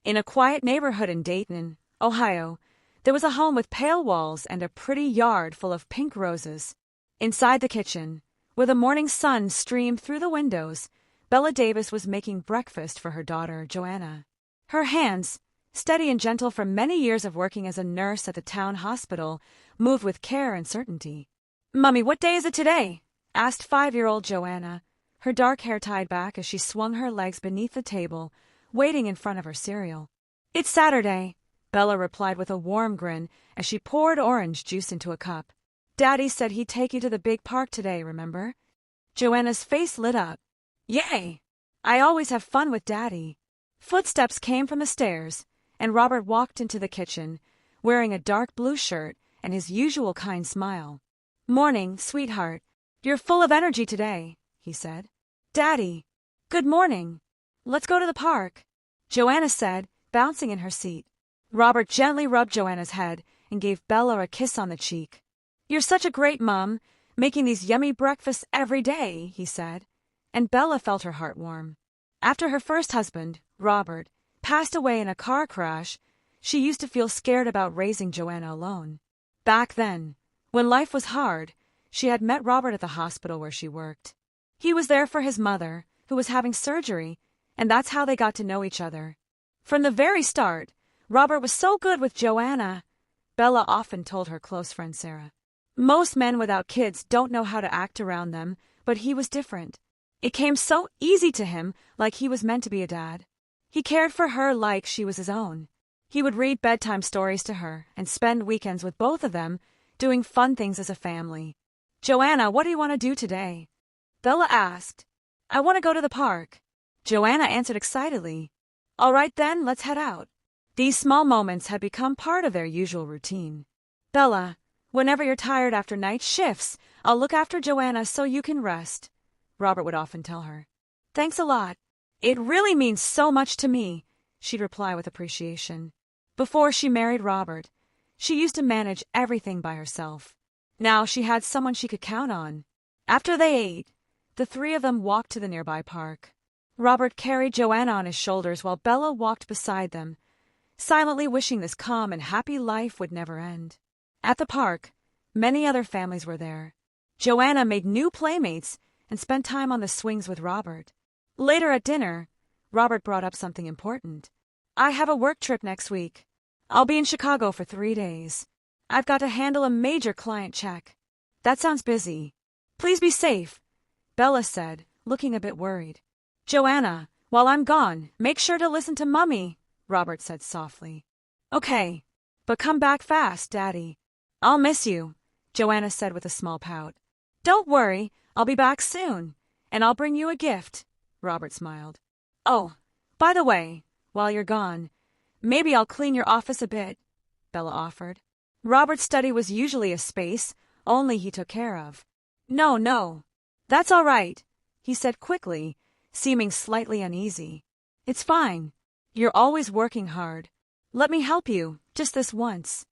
In a quiet neighborhood in Dayton, Ohio, there was a home with pale walls and a pretty yard full of pink roses. Inside the kitchen, where the morning sun streamed through the windows, Bella Davis was making breakfast for her daughter, Joanna. Her hands, steady and gentle from many years of working as a nurse at the town hospital, moved with care and certainty. "Mummy, what day is it today?" asked 5-year-old Joanna, her dark hair tied back as she swung her legs beneath the table, waiting in front of her cereal. "It's Saturday," Bella replied with a warm grin as she poured orange juice into a cup. "Daddy said he'd take you to the big park today, remember?" Joanna's face lit up. "Yay! I always have fun with Daddy." Footsteps came from the stairs, and Robert walked into the kitchen, wearing a dark blue shirt and his usual kind smile. "Morning, sweetheart. You're full of energy today," he said. "Daddy, good morning. Let's go to the park," Joanna said, bouncing in her seat. Robert gently rubbed Joanna's head and gave Bella a kiss on the cheek. "You're such a great mom, making these yummy breakfasts every day," he said, and Bella felt her heart warm. After her first husband, Robert, passed away in a car crash, she used to feel scared about raising Joanna alone. Back then, when life was hard, she had met Robert at the hospital where she worked. He was there for his mother, who was having surgery, and that's how they got to know each other. From the very start, Robert was so good with Joanna, Bella often told her close friend Sarah. Most men without kids don't know how to act around them, but he was different. It came so easy to him, like he was meant to be a dad. He cared for her like she was his own. He would read bedtime stories to her and spend weekends with both of them, doing fun things as a family. "Joanna, what do you want to do today?" Bella asked. "I want to go to the park." Joanna answered excitedly. "All right then, let's head out." These small moments had become part of their usual routine. "Bella, whenever you're tired after night shifts, I'll look after Joanna so you can rest," Robert would often tell her. "Thanks a lot. It really means so much to me," she'd reply with appreciation. Before she married Robert, she used to manage everything by herself. Now she had someone she could count on. After they ate, the three of them walked to the nearby park. Robert carried Joanna on his shoulders while Bella walked beside them, silently wishing this calm and happy life would never end. At the park, many other families were there. Joanna made new playmates and spent time on the swings with Robert. Later at dinner, Robert brought up something important. "I have a work trip next week. I'll be in Chicago for 3 days. I've got to handle a major client check." "That sounds busy. Please be safe," Bella said, looking a bit worried. "Joanna, while I'm gone, make sure to listen to Mummy," Robert said softly. "Okay, but come back fast, Daddy." "I'll miss you," Joanna said with a small pout. "Don't worry, I'll be back soon, and I'll bring you a gift," Robert smiled. "Oh, by the way, while you're gone, maybe I'll clean your office a bit," Bella offered. Robert's study was usually a space only he took care of. No, that's all right," he said quickly, seeming slightly uneasy. "It's fine. You're always working hard. Let me help you, just this once."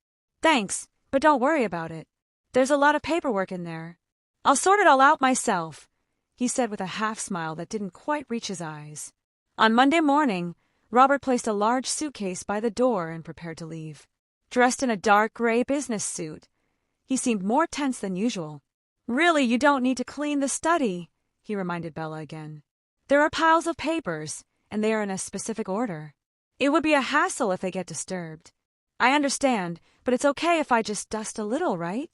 "Thanks, but don't worry about it. There's a lot of paperwork in there. I'll sort it all out myself," he said with a half-smile that didn't quite reach his eyes. On Monday morning, Robert placed a large suitcase by the door and prepared to leave. Dressed in a dark gray business suit, he seemed more tense than usual. "Really, you don't need to clean the study," he reminded Bella again. "There are piles of papers, and they are in a specific order. It would be a hassle if they get disturbed. I understand, but it's okay if I just dust a little, right?"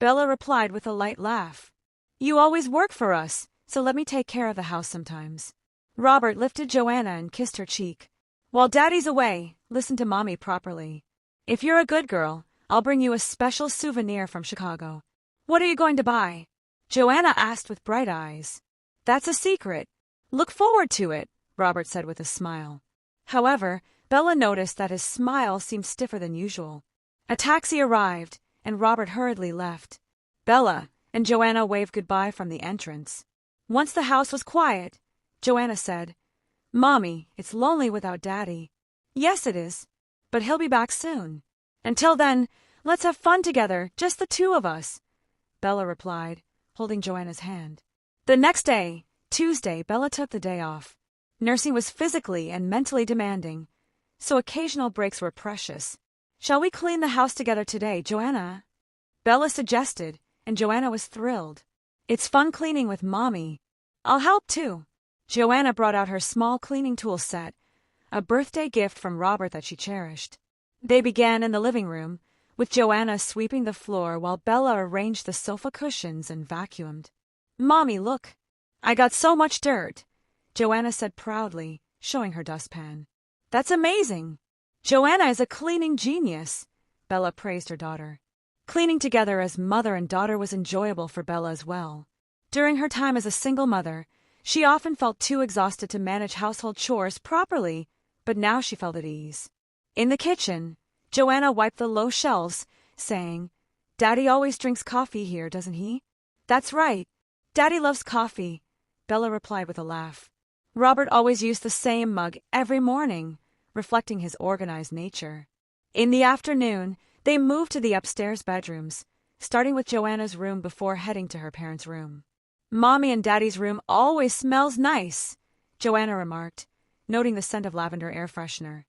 Bella replied with a light laugh. "You always work for us, so let me take care of the house sometimes." Robert lifted Joanna and kissed her cheek. "While Daddy's away, listen to Mommy properly. If you're a good girl, I'll bring you a special souvenir from Chicago." "What are you going to buy?" Joanna asked with bright eyes. "That's a secret. Look forward to it," Robert said with a smile. However, Bella noticed that his smile seemed stiffer than usual. A taxi arrived, and Robert hurriedly left. Bella and Joanna waved goodbye from the entrance. Once the house was quiet, Joanna said, "Mommy, it's lonely without Daddy." "Yes, it is, but he'll be back soon. Until then, let's have fun together, just the two of us," Bella replied, holding Joanna's hand. The next day, Tuesday, Bella took the day off. Nursing was physically and mentally demanding, so occasional breaks were precious. "Shall we clean the house together today, Joanna?" Bella suggested, and Joanna was thrilled. "It's fun cleaning with Mommy. I'll help too." Joanna brought out her small cleaning tool set, a birthday gift from Robert that she cherished. They began in the living room, with Joanna sweeping the floor while Bella arranged the sofa cushions and vacuumed. "Mommy, look. I got so much dirt," Joanna said proudly, showing her dustpan. "That's amazing. Joanna is a cleaning genius," Bella praised her daughter. Cleaning together as mother and daughter was enjoyable for Bella as well. During her time as a single mother, she often felt too exhausted to manage household chores properly, but now she felt at ease. In the kitchen, Joanna wiped the low shelves, saying, "Daddy always drinks coffee here, doesn't he?" "That's right. Daddy loves coffee," Bella replied with a laugh. Robert always used the same mug every morning, reflecting his organized nature. In the afternoon, they moved to the upstairs bedrooms, starting with Joanna's room before heading to her parents' room. "Mommy and Daddy's room always smells nice," Joanna remarked, noting the scent of lavender air freshener.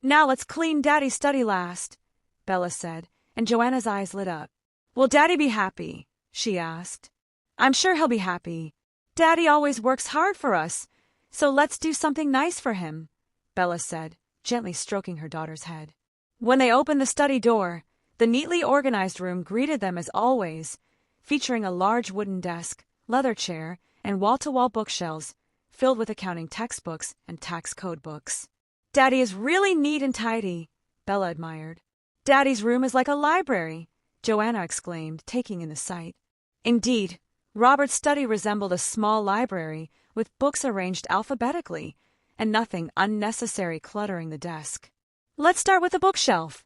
"Now let's clean Daddy's study last," Bella said, and Joanna's eyes lit up. "Will Daddy be happy?" she asked. "I'm sure he'll be happy. Daddy always works hard for us, so let's do something nice for him," Bella said, gently stroking her daughter's head. When they opened the study door, the neatly organized room greeted them as always, featuring a large wooden desk, leather chair, and wall-to-wall bookshelves filled with accounting textbooks and tax code books. "Daddy is really neat and tidy," Bella admired. "Daddy's room is like a library," Joanna exclaimed, taking in the sight. Indeed, Robert's study resembled a small library with books arranged alphabetically and nothing unnecessary cluttering the desk. "Let's start with the bookshelf,"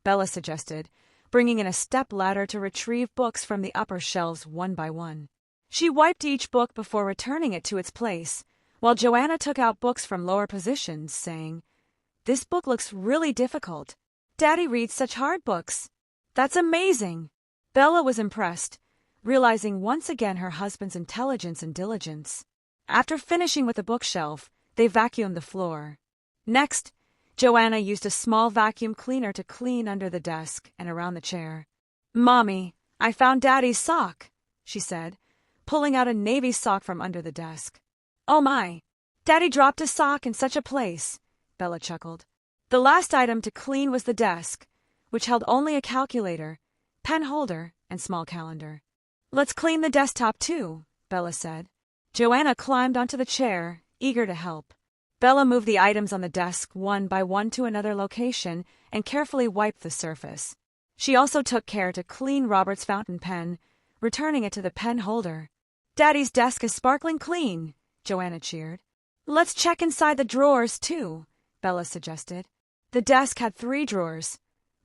Bella suggested, bringing in a step ladder to retrieve books from the upper shelves one by one. She wiped each book before returning it to its place, while Joanna took out books from lower positions, saying, "This book looks really difficult. Daddy reads such hard books." "That's amazing." Bella was impressed, realizing once again her husband's intelligence and diligence. After finishing with the bookshelf, they vacuumed the floor. Next, Joanna used a small vacuum cleaner to clean under the desk and around the chair. "Mommy, I found Daddy's sock," she said, pulling out a navy sock from under the desk. "Oh my, Daddy dropped a sock in such a place," Bella chuckled. The last item to clean was the desk, which held only a calculator, pen holder, and small calendar. "Let's clean the desktop too," Bella said. Joanna climbed onto the chair, eager to help. Bella moved the items on the desk one by one to another location and carefully wiped the surface. She also took care to clean Robert's fountain pen, returning it to the pen holder. "Daddy's desk is sparkling clean," Joanna cheered. "Let's check inside the drawers too," Bella suggested. The desk had 3 drawers.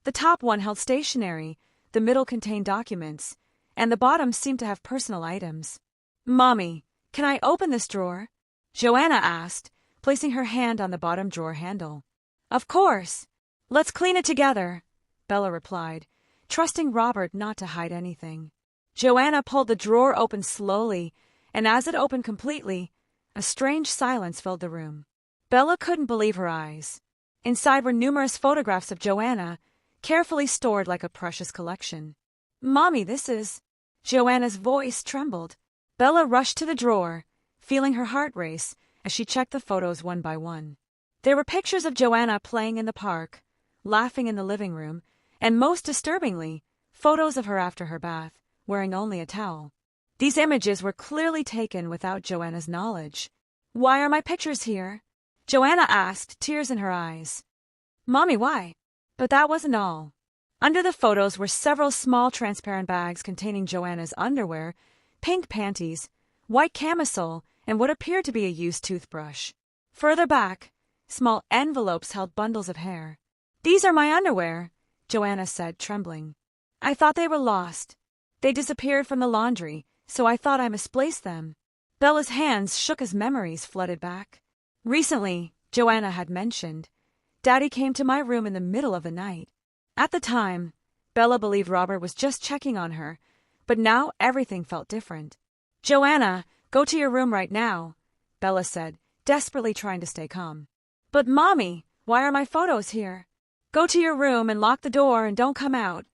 The top one held stationery, the middle contained documents, and the bottom seemed to have personal items. "Mommy, can I open this drawer?" Joanna asked, placing her hand on the bottom drawer handle. "Of course. Let's clean it together," Bella replied, trusting Robert not to hide anything. Joanna pulled the drawer open slowly, and as it opened completely, a strange silence filled the room. Bella couldn't believe her eyes. Inside were numerous photographs of Joanna, carefully stored like a precious collection. "Mommy, this is—" Joanna's voice trembled. Bella rushed to the drawer, feeling her heart race as she checked the photos one by one. There were pictures of Joanna playing in the park, laughing in the living room, and most disturbingly, photos of her after her bath, wearing only a towel. These images were clearly taken without Joanna's knowledge. "Why are my pictures here?" Joanna asked, tears in her eyes. "Mommy, why?" But that wasn't all. Under the photos were several small transparent bags containing Joanna's underwear, pink panties, white camisole, and what appeared to be a used toothbrush. Further back, small envelopes held bundles of hair. "These are my underwear," Joanna said, trembling. "I thought they were lost. They disappeared from the laundry, so I thought I misplaced them." Bella's hands shook as memories flooded back. Recently, Joanna had mentioned, Daddy came to my room in the middle of the night. At the time, Bella believed Robert was just checking on her, but now everything felt different. "Joanna, go to your room right now," Bella said, desperately trying to stay calm. "But Mommy, Why are my photos here? Go to your room and lock the door and don't come out,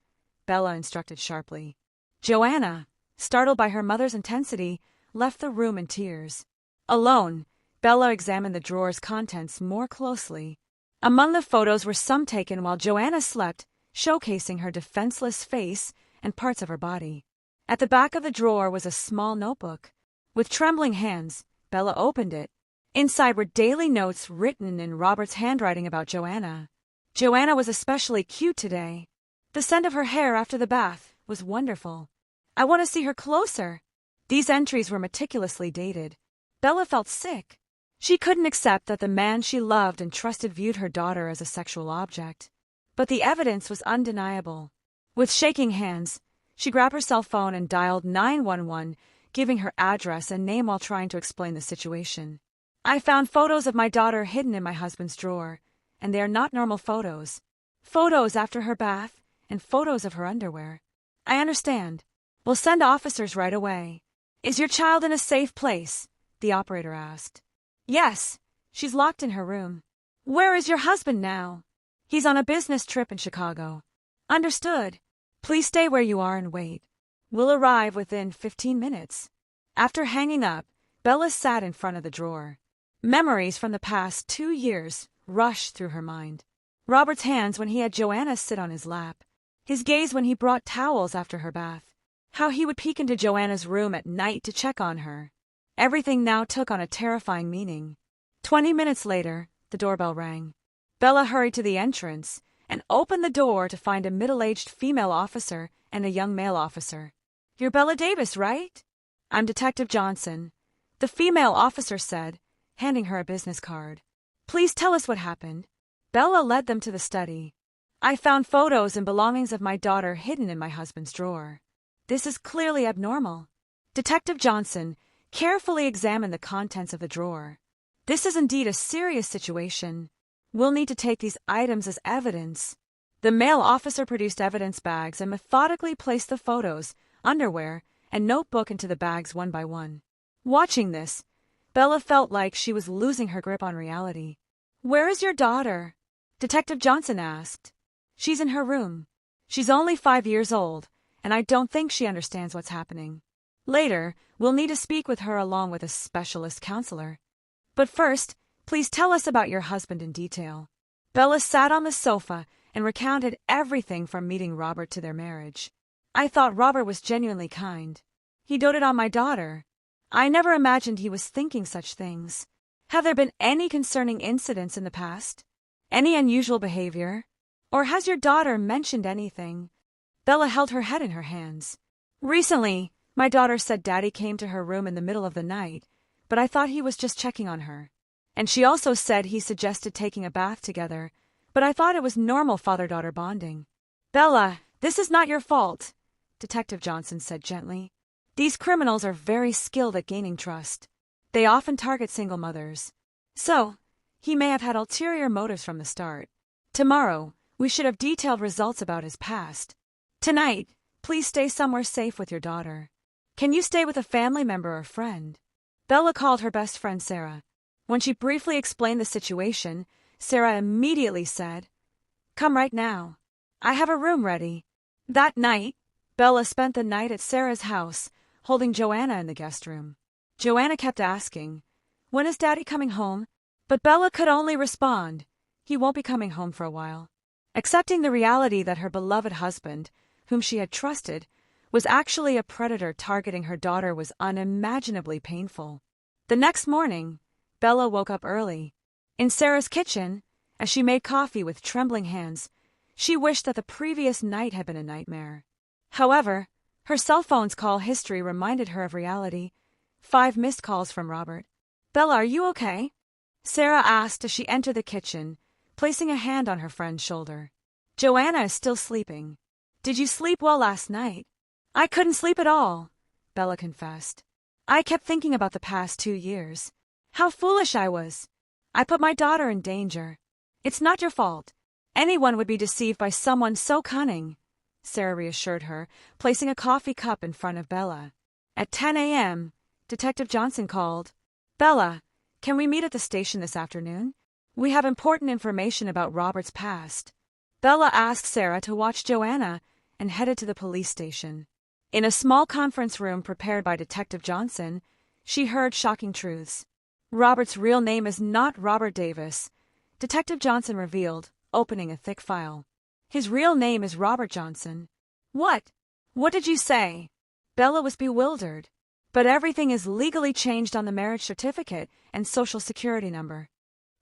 Bella instructed sharply. Joanna, startled by her mother's intensity, left the room in tears. Alone, Bella examined the drawer's contents more closely. Among the photos were some taken while Joanna slept, showcasing her defenseless face and parts of her body. At the back of the drawer was a small notebook. With trembling hands, Bella opened it. Inside were daily notes written in Robert's handwriting about Joanna. Joanna was especially cute today. The scent of her hair after the bath was wonderful. I want to see her closer. These entries were meticulously dated. Bella felt sick. She couldn't accept that the man she loved and trusted viewed her daughter as a sexual object. But the evidence was undeniable. With shaking hands, she grabbed her cell phone and dialed 911, giving her address and name while trying to explain the situation. I found photos of my daughter hidden in my husband's drawer, and they are not normal photos. Photos after her bath and photos of her underwear. I understand. We'll send officers right away. Is your child in a safe place? The operator asked. Yes, she's locked in her room. Where is your husband now? He's on a business trip in Chicago. Understood. Please stay where you are and wait. We'll arrive within 15 minutes. After hanging up, Bella sat in front of the drawer. Memories from the past 2 years rushed through her mind. Robert's hands when he had Joanna sit on his lap. His gaze when he brought towels after her bath. How he would peek into Joanna's room at night to check on her. Everything now took on a terrifying meaning. 20 minutes later, the doorbell rang. Bella hurried to the entrance and opened the door to find a middle-aged female officer and a young male officer. You're Bella Davis, right? I'm Detective Johnson, the female officer said, handing her a business card. Please tell us what happened. Bella led them to the study. I found photos and belongings of my daughter hidden in my husband's drawer. This is clearly abnormal. Detective Johnson carefully examined the contents of the drawer. This is indeed a serious situation. We'll need to take these items as evidence. The male officer produced evidence bags and methodically placed the photos, underwear, and notebook into the bags one by one. Watching this, Bella felt like she was losing her grip on reality. Where is your daughter? Detective Johnson asked. She's in her room. She's only 5 years old, and I don't think she understands what's happening. Later, we'll need to speak with her along with a specialist counselor. But first, please tell us about your husband in detail. Bella sat on the sofa and recounted everything from meeting Robert to their marriage. I thought Robert was genuinely kind. He doted on my daughter. I never imagined he was thinking such things. Have there been any concerning incidents in the past? Any unusual behavior? Or has your daughter mentioned anything? Bella held her head in her hands. Recently, my daughter said Daddy came to her room in the middle of the night, but I thought he was just checking on her. And she also said he suggested taking a bath together, but I thought it was normal father-daughter bonding. Bella, this is not your fault, Detective Johnson said gently. These criminals are very skilled at gaining trust. They often target single mothers. So, he may have had ulterior motives from the start. Tomorrow, we should have detailed results about his past. Tonight, please stay somewhere safe with your daughter. Can you stay with a family member or friend? Bella called her best friend Sarah. When she briefly explained the situation, Sarah immediately said, Come right now. I have a room ready. That night, Bella spent the night at Sarah's house, holding Joanna in the guest room. Joanna kept asking, When is Daddy coming home? But Bella could only respond, He won't be coming home for a while. Accepting the reality that her beloved husband, whom she had trusted, was actually a predator targeting her daughter was unimaginably painful. The next morning, Bella woke up early. In Sarah's kitchen, as she made coffee with trembling hands, she wished that the previous night had been a nightmare. However, her cell phone's call history reminded her of reality. 5 missed calls from Robert. Bella, are you okay? Sarah asked as she entered the kitchen, placing a hand on her friend's shoulder. Joanna is still sleeping. Did you sleep well last night? I couldn't sleep at all, Bella confessed. I kept thinking about the past 2 years. How foolish I was. I put my daughter in danger. It's not your fault. Anyone would be deceived by someone so cunning, Sarah reassured her, placing a coffee cup in front of Bella. At 10 a.m., Detective Johnson called. Bella, can we meet at the station this afternoon? We have important information about Robert's past. Bella asked Sarah to watch Joanna and headed to the police station. In a small conference room prepared by Detective Johnson, she heard shocking truths. Robert's real name is not Robert Davis, Detective Johnson revealed, opening a thick file. His real name is Robert Johnson. What? What did you say? Bella was bewildered. But everything is legally changed on the marriage certificate and social security number.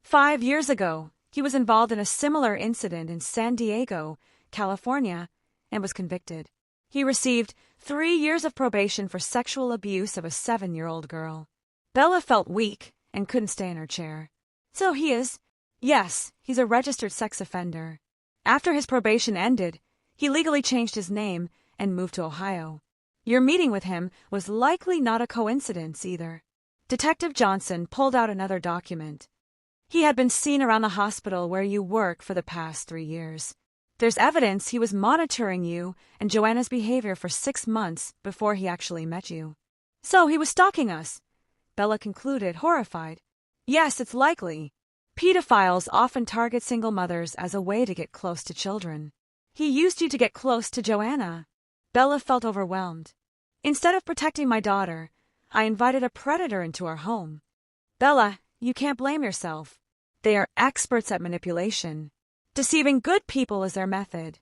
5 years ago, he was involved in a similar incident in San Diego, California, and was convicted. He received 3 years of probation for sexual abuse of a 7-year-old girl. Bella felt weak and couldn't stay in her chair. So he is? Yes, he's a registered sex offender. After his probation ended, he legally changed his name and moved to Ohio. Your meeting with him was likely not a coincidence either. Detective Johnson pulled out another document. He had been seen around the hospital where you work for the past 3 years. There's evidence he was monitoring you and Joanna's behavior for 6 months before he actually met you. So he was stalking us, Bella concluded, horrified. Yes, it's likely. Pedophiles often target single mothers as a way to get close to children. He used you to get close to Joanna. Bella felt overwhelmed. Instead of protecting my daughter, I invited a predator into our home. Bella, you can't blame yourself. They are experts at manipulation. Deceiving good people is their method,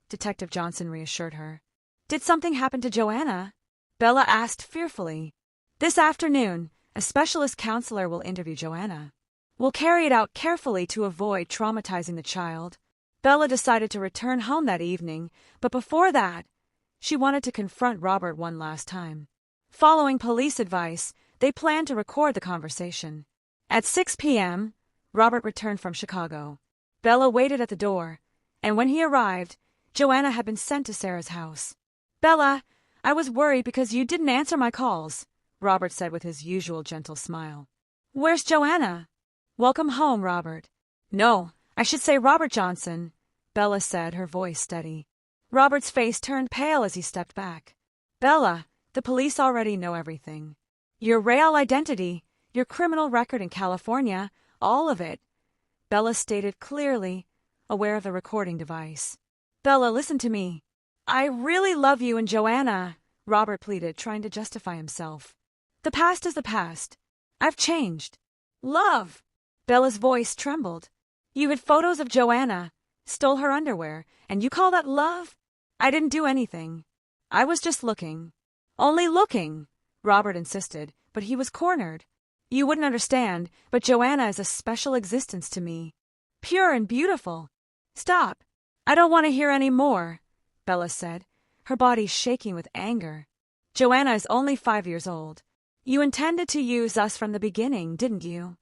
Detective Johnson reassured her. Did something happen to Joanna? Bella asked fearfully. This afternoon, a specialist counselor will interview Joanna. We'll carry it out carefully to avoid traumatizing the child. Bella decided to return home that evening, but before that, she wanted to confront Robert one last time. Following police advice, they planned to record the conversation. At 6 p.m., Robert returned from Chicago. Bella waited at the door, and when he arrived, Joanna had been sent to Sarah's house. Bella, I was worried because you didn't answer my calls, Robert said with his usual gentle smile. Where's Joanna? Welcome home, Robert. No, I should say Robert Johnson, Bella said, her voice steady. Robert's face turned pale as he stepped back. Bella, the police already know everything. Your real identity, your criminal record in California, all of it, Bella stated clearly, aware of the recording device. Bella, listen to me. I really love you and Joanna, Robert pleaded, trying to justify himself. The past is the past. I've changed. Love! Bella's voice trembled. You had photos of Joanna, stole her underwear, and you call that love? I didn't do anything. I was just looking. Only looking, Robert insisted, but he was cornered. You wouldn't understand, but Joanna is a special existence to me. Pure and beautiful. Stop. I don't want to hear any more, Bella said, her body shaking with anger. Joanna is only 5 years old. You intended to use us from the beginning, didn't you?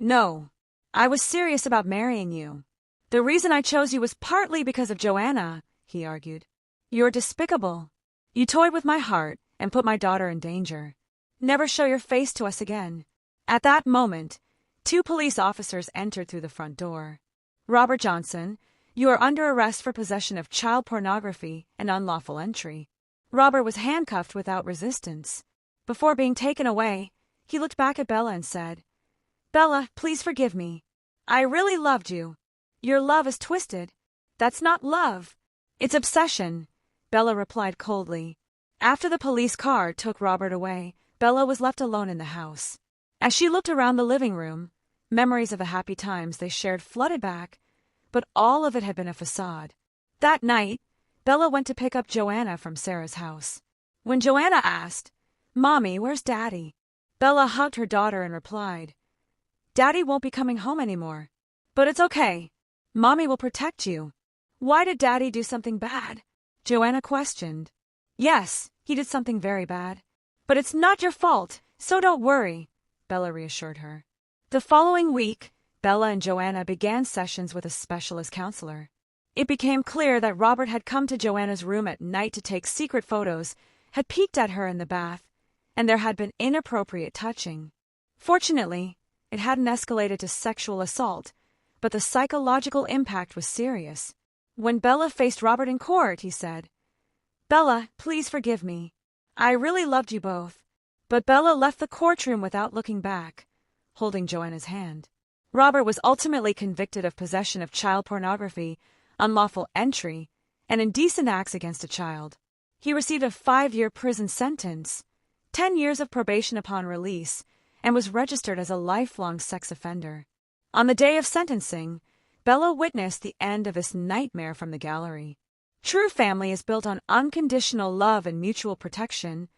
No. I was serious about marrying you. The reason I chose you was partly because of Joanna, he argued. You're despicable. You toyed with my heart and put my daughter in danger. Never show your face to us again. At that moment, 2 police officers entered through the front door. Robert Johnson, you are under arrest for possession of child pornography and unlawful entry. Robert was handcuffed without resistance. Before being taken away, he looked back at Bella and said, Bella, please forgive me. I really loved you. Your love is twisted. That's not love. It's obsession, Bella replied coldly. After the police car took Robert away, Bella was left alone in the house. As she looked around the living room, memories of the happy times they shared flooded back, but all of it had been a facade. That night, Bella went to pick up Joanna from Sarah's house. When Joanna asked, Mommy, where's Daddy? Bella hugged her daughter and replied, Daddy won't be coming home anymore. But it's okay. Mommy will protect you. Why did Daddy do something bad? Joanna questioned. Yes, he did something very bad. But it's not your fault, so don't worry, Bella reassured her. The following week, Bella and Joanna began sessions with a specialist counselor. It became clear that Robert had come to Joanna's room at night to take secret photos, had peeked at her in the bath, and there had been inappropriate touching. Fortunately, it hadn't escalated to sexual assault, but the psychological impact was serious. When Bella faced Robert in court, he said, Bella, please forgive me. I really loved you both. But Bella left the courtroom without looking back, holding Joanna's hand. Robert was ultimately convicted of possession of child pornography, unlawful entry, and indecent acts against a child. He received a 5-year prison sentence, 10 years of probation upon release, and was registered as a lifelong sex offender. On the day of sentencing, Bella witnessed the end of this nightmare from the gallery. True family is built on unconditional love and mutual protection,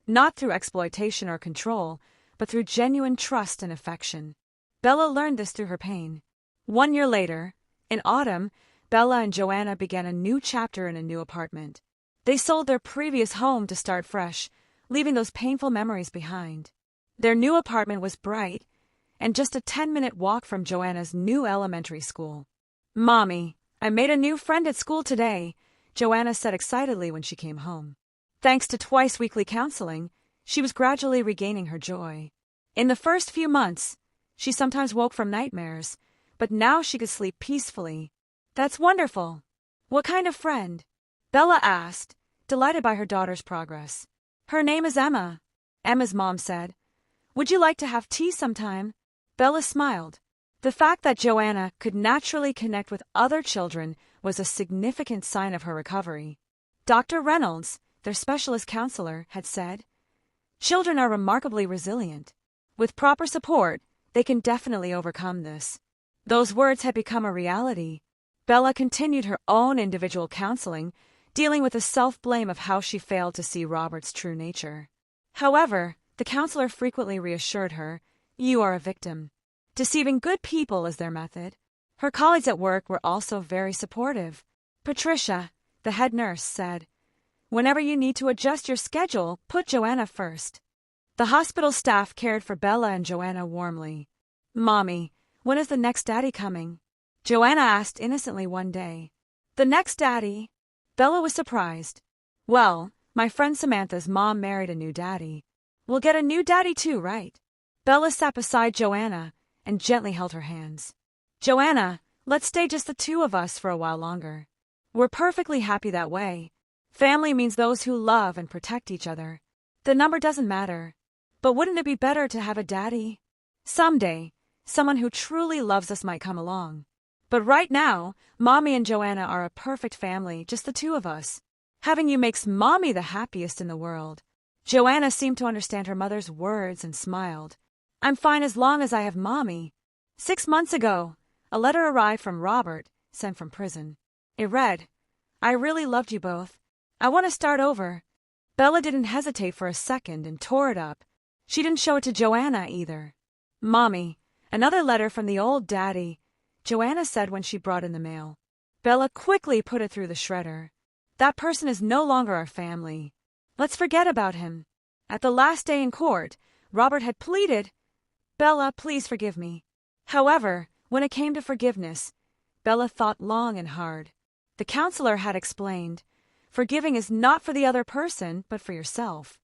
not through exploitation or control, but through genuine trust and affection. Bella learned this through her pain. 1 year later, in autumn, Bella and Joanna began a new chapter in a new apartment. They sold their previous home to start fresh, leaving those painful memories behind. Their new apartment was bright, and just a 10-minute walk from Joanna's new elementary school. "Mommy, I made a new friend at school today," Joanna said excitedly when she came home. Thanks to twice-weekly counseling, she was gradually regaining her joy. In the first few months, she sometimes woke from nightmares, but now she could sleep peacefully. "That's wonderful. What kind of friend?" Bella asked, delighted by her daughter's progress. "Her name is Emma," Emma's mom said. "Would you like to have tea sometime?" Bella smiled. The fact that Joanna could naturally connect with other children was a significant sign of her recovery. Dr. Reynolds, their specialist counselor, had said, "Children are remarkably resilient. With proper support, they can definitely overcome this." Those words had become a reality. Bella continued her own individual counseling, dealing with the self-blame of how she failed to see Robert's true nature. However, the counselor frequently reassured her, "You are a victim." Deceiving good people is their method. Her colleagues at work were also very supportive. Patricia, the head nurse, said, "Whenever you need to adjust your schedule, put Joanna first." The hospital staff cared for Bella and Joanna warmly. "Mommy, when is the next daddy coming?" Joanna asked innocently one day. "The next daddy?" Bella was surprised. "Well, my friend Samantha's mom married a new daddy. We'll get a new daddy too, right?" Bella sat beside Joanna and gently held her hands. "Joanna, let's stay just the two of us for a while longer. We're perfectly happy that way. Family means those who love and protect each other. The number doesn't matter. But wouldn't it be better to have a daddy? Someday, someone who truly loves us might come along. But right now, Mommy and Joanna are a perfect family, just the two of us. Having you makes Mommy the happiest in the world." Joanna seemed to understand her mother's words and smiled. "I'm fine as long as I have Mommy." 6 months ago, a letter arrived from Robert, sent from prison. It read, "I really loved you both. I want to start over." Bella didn't hesitate for a second and tore it up. She didn't show it to Joanna either. "Mommy, another letter from the old daddy," Joanna said when she brought in the mail. Bella quickly put it through the shredder. "That person is no longer our family. Let's forget about him." At the last day in court, Robert had pleaded, "Bella, please forgive me." However, when it came to forgiveness, Bella thought long and hard. The counselor had explained, forgiving is not for the other person, but for yourself.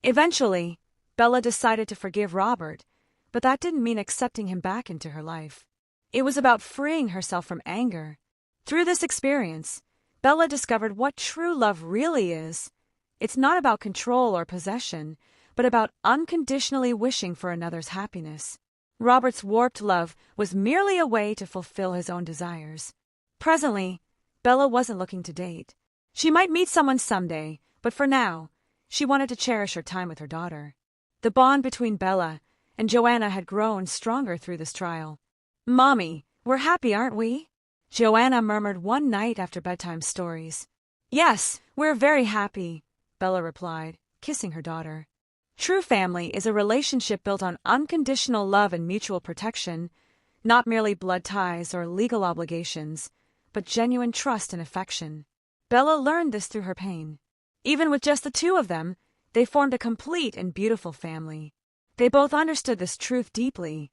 Eventually, Bella decided to forgive Robert, but that didn't mean accepting him back into her life. It was about freeing herself from anger. Through this experience, Bella discovered what true love really is. It's not about control or possession, but about unconditionally wishing for another's happiness. Robert's warped love was merely a way to fulfill his own desires. Presently, Bella wasn't looking to date. She might meet someone someday, but for now, she wanted to cherish her time with her daughter. The bond between Bella and Joanna had grown stronger through this trial. "Mommy, we're happy, aren't we?" Joanna murmured one night after bedtime stories. "Yes, we're very happy," Bella replied, kissing her daughter. True family is a relationship built on unconditional love and mutual protection, not merely blood ties or legal obligations, but genuine trust and affection. Bella learned this through her pain. Even with just the two of them, they formed a complete and beautiful family. They both understood this truth deeply.